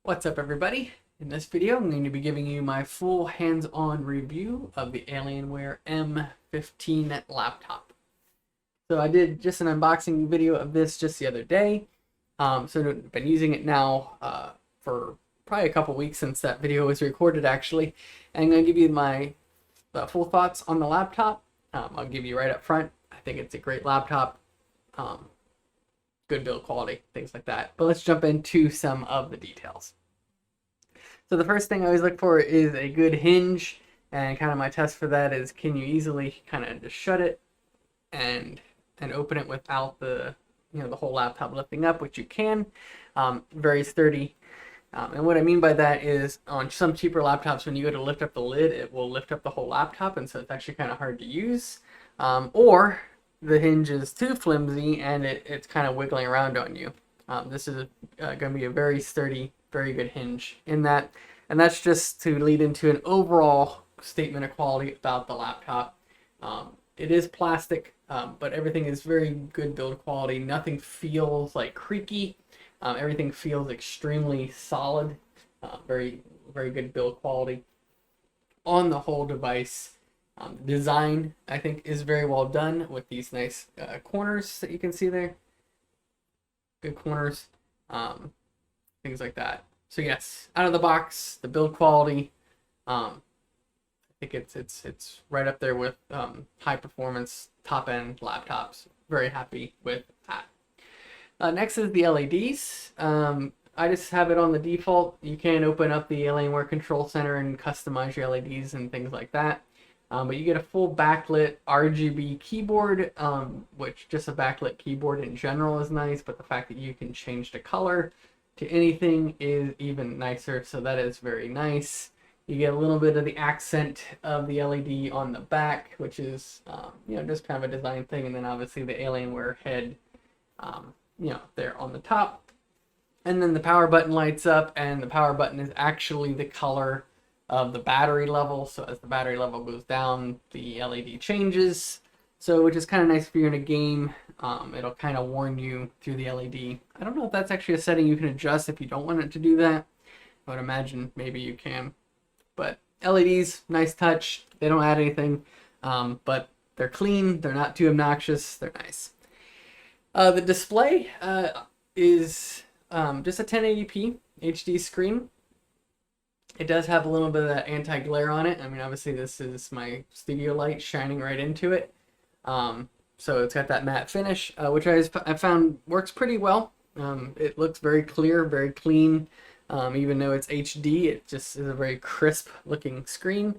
What's up, everybody? In this video I'm going to be giving you my full hands-on review of the Alienware M15 laptop. So I did just an unboxing video of this just the other day. So I've been using it now for probably a couple weeks since that video was recorded actually. And I'm going to give you my full thoughts on the laptop. I'll give you right up front. I think it's a great laptop. Good build quality, things like that. But let's jump into some of the details. So the first thing I always look for is a good hinge, and kind of my test for that is, can you easily kind of just shut it and open it without the the whole laptop lifting up, which you can. Very sturdy. And what I mean by that is, on some cheaper laptops, when you go to lift up the lid, it will lift up the whole laptop, and so it's actually kind of hard to use. Or the hinge is too flimsy and it's kind of wiggling around on you. This is going to be a very sturdy, very good hinge in that. And that's just to lead into an overall statement of quality about the laptop. It is plastic, but everything is very good build quality. Nothing feels like creaky. Everything feels extremely solid. Very, very good build quality on the whole device. Design, I think, is very well done with these nice corners that you can see there. Good corners, things like that. So yes, out of the box, the build quality, I think it's right up there with high performance top end laptops. Very happy with that. Next is the LEDs. I just have it on the default. You can open up the Alienware Control Center and customize your LEDs and things like that. But you get a full backlit Rgb keyboard, which just a backlit keyboard in general is nice, but the fact that you can change the color to anything is even nicer, so that is very nice. You get a little bit of the accent of the LED on the back, which is, just kind of a design thing, and then obviously the Alienware head, there on the top. And then the power button lights up, and the power button is actually the color of the battery level. So as the battery level goes down, the LED changes. So which is kind of nice if you're in a game. It'll kind of warn you through the LED. I don't know if that's actually a setting you can adjust if you don't want it to do that. I would imagine maybe you can. But LEDs, nice touch. They don't add anything, but they're clean. They're not too obnoxious. They're nice. The display is just a 1080p HD screen. It does have a little bit of that anti-glare on it. I mean, obviously this is my studio light shining right into it. So it's got that matte finish, which I found works pretty well. It looks very clear, very clean. Even though it's HD, it just is a very crisp looking screen.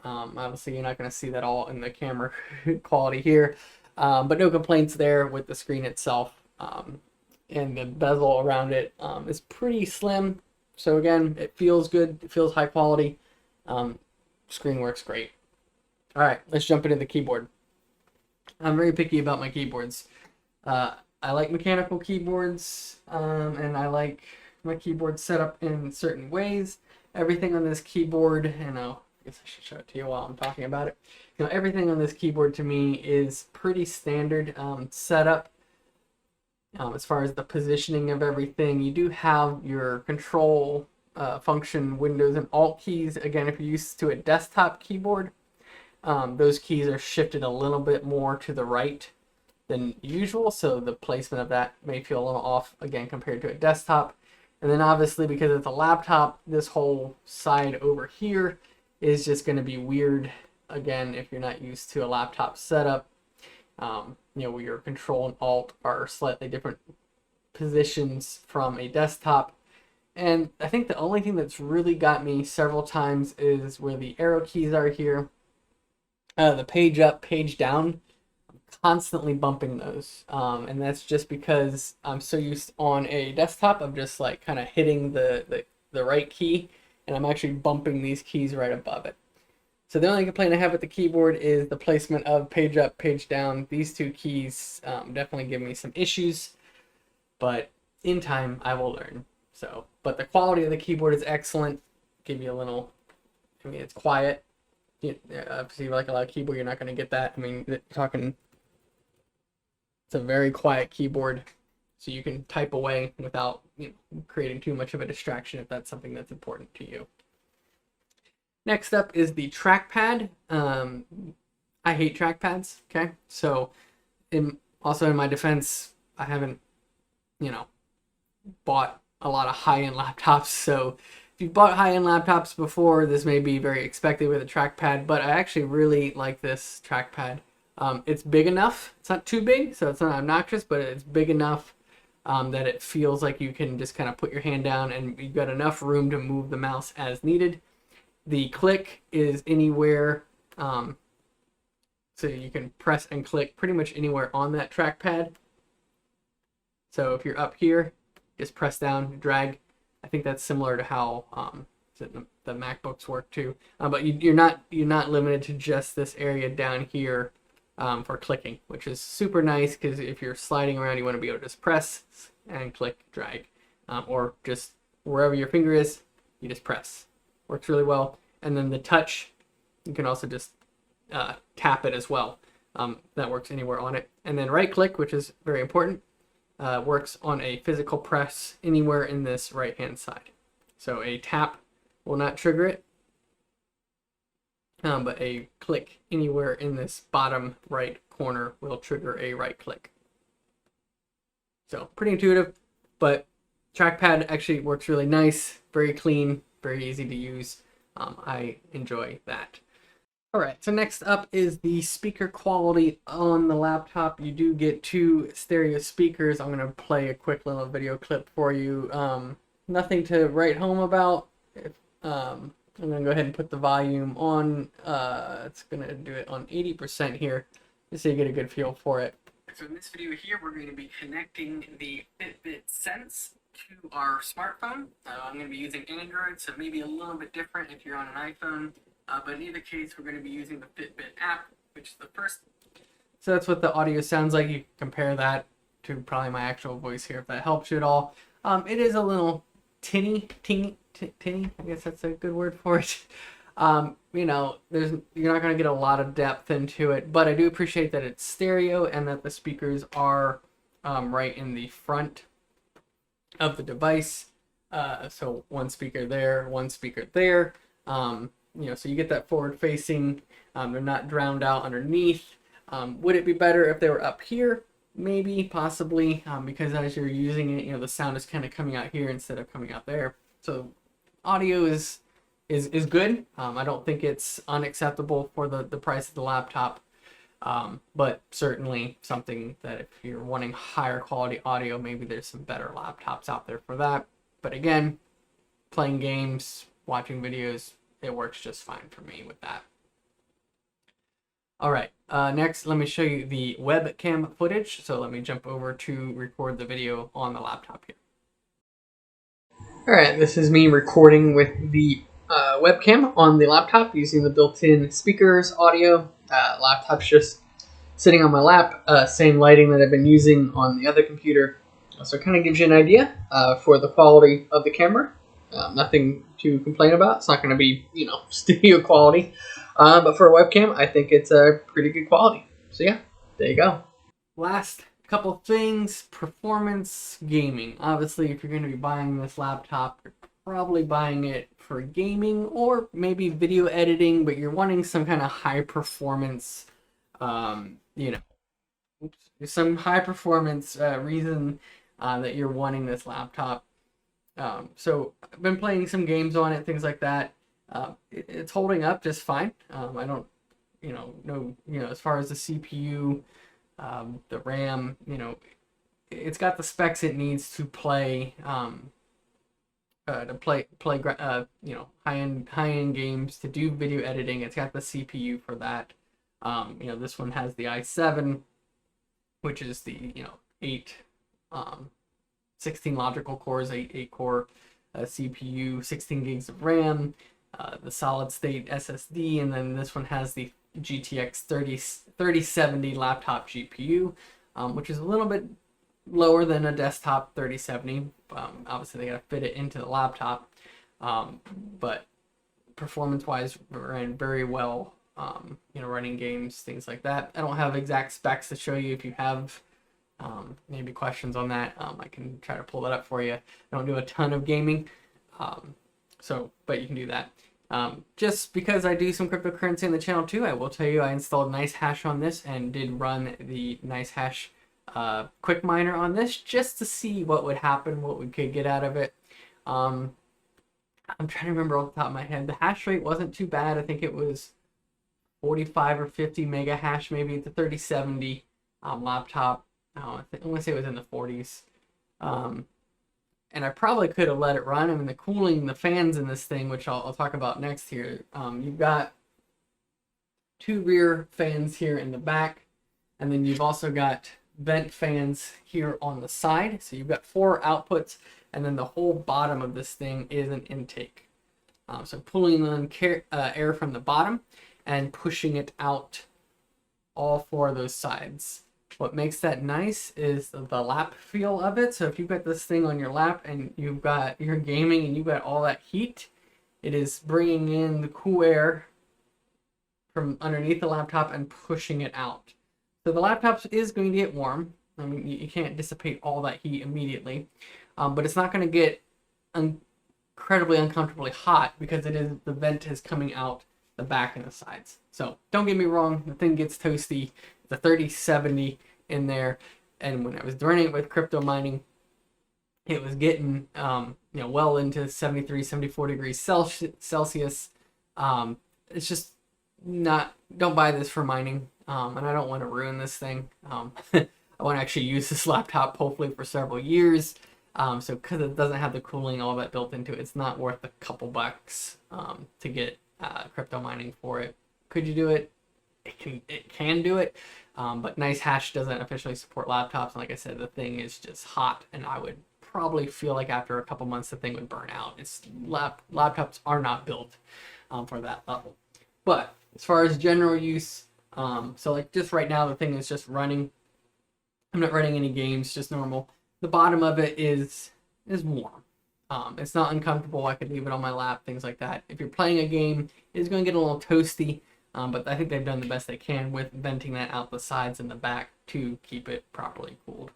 Obviously you're not going to see that all in the camera quality here. But no complaints there with the screen itself. And the bezel around it is pretty slim. So again, it feels good. It feels high quality. Screen works great. All right, let's jump into the keyboard. I'm very picky about my keyboards. I like mechanical keyboards, and I like my keyboard set up in certain ways. Everything on this keyboard, I guess I should show it to you while I'm talking about it. Everything on this keyboard to me is pretty standard setup. As far as the positioning of everything, you do have your control function, Windows and Alt keys. Again, if you're used to a desktop keyboard, those keys are shifted a little bit more to the right than usual, so the placement of that may feel a little off, again, compared to a desktop. And then obviously, because it's a laptop, this whole side over here is just going to be weird, again, if you're not used to a laptop setup. Where your control and alt are slightly different positions from a desktop. And I think the only thing that's really got me several times is where the arrow keys are here. The page up, page down, I'm constantly bumping those. And that's just because I'm so used on a desktop of just like kind of hitting the right key, and I'm actually bumping these keys right above it. So the only complaint I have with the keyboard is the placement of page up, page down. These two keys definitely give me some issues, but in time I will learn. But the quality of the keyboard is excellent. Give you a little, it's quiet. Obviously, like a loud keyboard, you're not going to get that. It's a very quiet keyboard. so you can type away without creating too much of a distraction if that's something that's important to you. Next up is the trackpad. I hate trackpads, okay? So also in my defense, I haven't, bought a lot of high-end laptops. So if you've bought high-end laptops before, this may be very expected with a trackpad, but I actually really like this trackpad. It's big enough. It's not too big, so it's not obnoxious, but it's big enough that it feels like you can just kind of put your hand down and you've got enough room to move the mouse as needed. The click is anywhere, so you can press and click pretty much anywhere on that trackpad. So if you're up here, just press down, drag. I think that's similar to how the MacBooks work too. But you're not limited to just this area down here for clicking, which is super nice because if you're sliding around, you want to be able to just press and click, drag, or just wherever your finger is, you just press. Works really well. And then the touch, you can also just tap it as well. That works anywhere on it. And then right click, which is very important, works on a physical press anywhere in this right hand side. So a tap will not trigger it, but a click anywhere in this bottom right corner will trigger a right click. So pretty intuitive, but trackpad actually works really nice, very clean, very easy to use. I enjoy that. Alright, so next up is the speaker quality on the laptop. You do get 2 stereo speakers. I'm going to play a quick little video clip for you. Nothing to write home about. I'm going to go ahead and put the volume on. It's going to do it on 80% here, just so you get a good feel for it. So in this video here, we're going to be connecting the Fitbit Sense to our smartphone. I'm going to be using Android, so maybe a little bit different if you're on an iPhone. But in either case, we're going to be using the Fitbit app, which is the first. So that's what the audio sounds like. You can compare that to probably my actual voice here, if that helps you at all. It is a little tinny. I guess that's a good word for it. You're not going to get a lot of depth into it, but I do appreciate that it's stereo and that the speakers are right in the front of the device. So one speaker there, one speaker there. So you get that forward facing. They're not drowned out underneath. Would it be better if they were up here? Maybe, possibly, because as you're using it, the sound is kind of coming out here instead of coming out there. So audio is good. I don't think it's unacceptable for the price of the laptop, but certainly something that if you're wanting higher quality audio, maybe there's some better laptops out there for that. But again, playing games, watching videos, it works just fine for me with that. All right, next, let me show you the webcam footage. So let me jump over to record the video on the laptop here. All right, this is me recording with the webcam on the laptop using the built-in speakers, audio. Laptop's just sitting on my lap, same lighting that I've been using on the other computer. So it kind of gives you an idea for the quality of the camera. Nothing to complain about. It's not going to be, studio quality. But for a webcam, I think it's a pretty good quality. So yeah, there you go. Last couple things, performance gaming. Obviously, if you're going to be buying this laptop, you're probably buying it for gaming or maybe video editing, but you're wanting some kind of high performance, some high performance reason that you're wanting this laptop. So I've been playing some games on it, things like that. It's holding up just fine. I don't, as far as the CPU, the RAM, it's got the specs it needs to play, high-end games, to do video editing. It's got the CPU for that. This one has the i7, which is the, 16 logical cores, 8 core CPU, 16 gigs of RAM, the solid state SSD, and then this one has the GTX 3070 laptop GPU, which is a little bit lower than a desktop 3070. Obviously, they got to fit it into the laptop, but performance-wise, ran very well. Running games, things like that. I don't have exact specs to show you. If you have maybe questions on that, I can try to pull that up for you. I don't do a ton of gaming, but you can do that. Just because I do some cryptocurrency on the channel too, I will tell you I installed NiceHash on this and did run the NiceHash quick miner on this just to see what would happen, what we could get out of it. I'm trying to remember off the top of my head. The hash rate wasn't too bad. I think it was 45 or 50 mega hash, maybe. It's a 3070 laptop. I want to say it was in the 40s. And I probably could have let it run. I mean, the cooling, the fans in this thing, which I'll talk about next here. You've got 2 rear fans here in the back, and then you've also got vent fans here on the side. So you've got 4 outputs, and then the whole bottom of this thing is an intake. So pulling in air from the bottom and pushing it out all 4 of those sides. What makes that nice is the lap feel of it. So if you've got this thing on your lap and you're gaming and you've got all that heat, it is bringing in the cool air from underneath the laptop and pushing it out. So the laptop is going to get warm. I mean, you can't dissipate all that heat immediately, but it's not going to get incredibly uncomfortably hot because the vent is coming out the back and the sides. So don't get me wrong, the thing gets toasty. The 3070 in there, and when I was running it with crypto mining, it was getting well into 73, 74 degrees Celsius. It's just not, don't buy this for mining, and I don't want to ruin this thing. I want to actually use this laptop hopefully for several years. So because it doesn't have the cooling all that built into it, it's not worth a couple bucks to get crypto mining for it. Could you do it? It can do it, but NiceHash doesn't officially support laptops, and like I said, the thing is just hot, and I would probably feel like after a couple months the thing would burn out. Laptops are not built for that level. But as far as general use, so like just right now the thing is just running. I'm not running any games, just normal. The bottom of it is warm. It's not uncomfortable. I could leave it on my lap, things like that. If you're playing a game, it's going to get a little toasty. But I think they've done the best they can with venting that out the sides and the back to keep it properly cooled.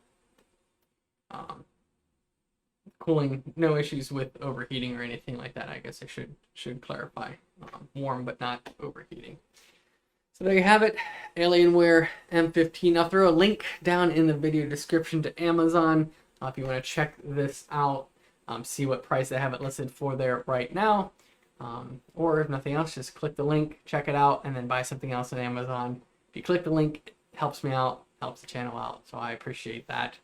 Cooling, no issues with overheating or anything like that. I guess I should clarify. Warm but not overheating. So there you have it, Alienware M15. I'll throw a link down in the video description to Amazon if you want to check this out, see what price they have it listed for there right now. Or if nothing else, just click the link, check it out, and then buy something else on Amazon. If you click the link, it helps me out, helps the channel out, so I appreciate that.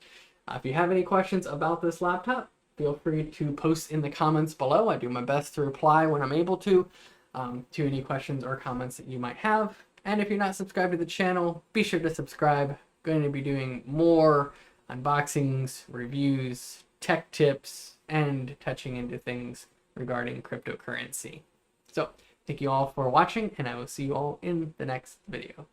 If you have any questions about this laptop, feel free to post in the comments below. I do my best to reply when I'm able to any questions or comments that you might have. And if you're not subscribed to the channel, be sure to subscribe. I'm going to be doing more unboxings, reviews, tech tips, and touching into things regarding cryptocurrency. So thank you all for watching, and I will see you all in the next video.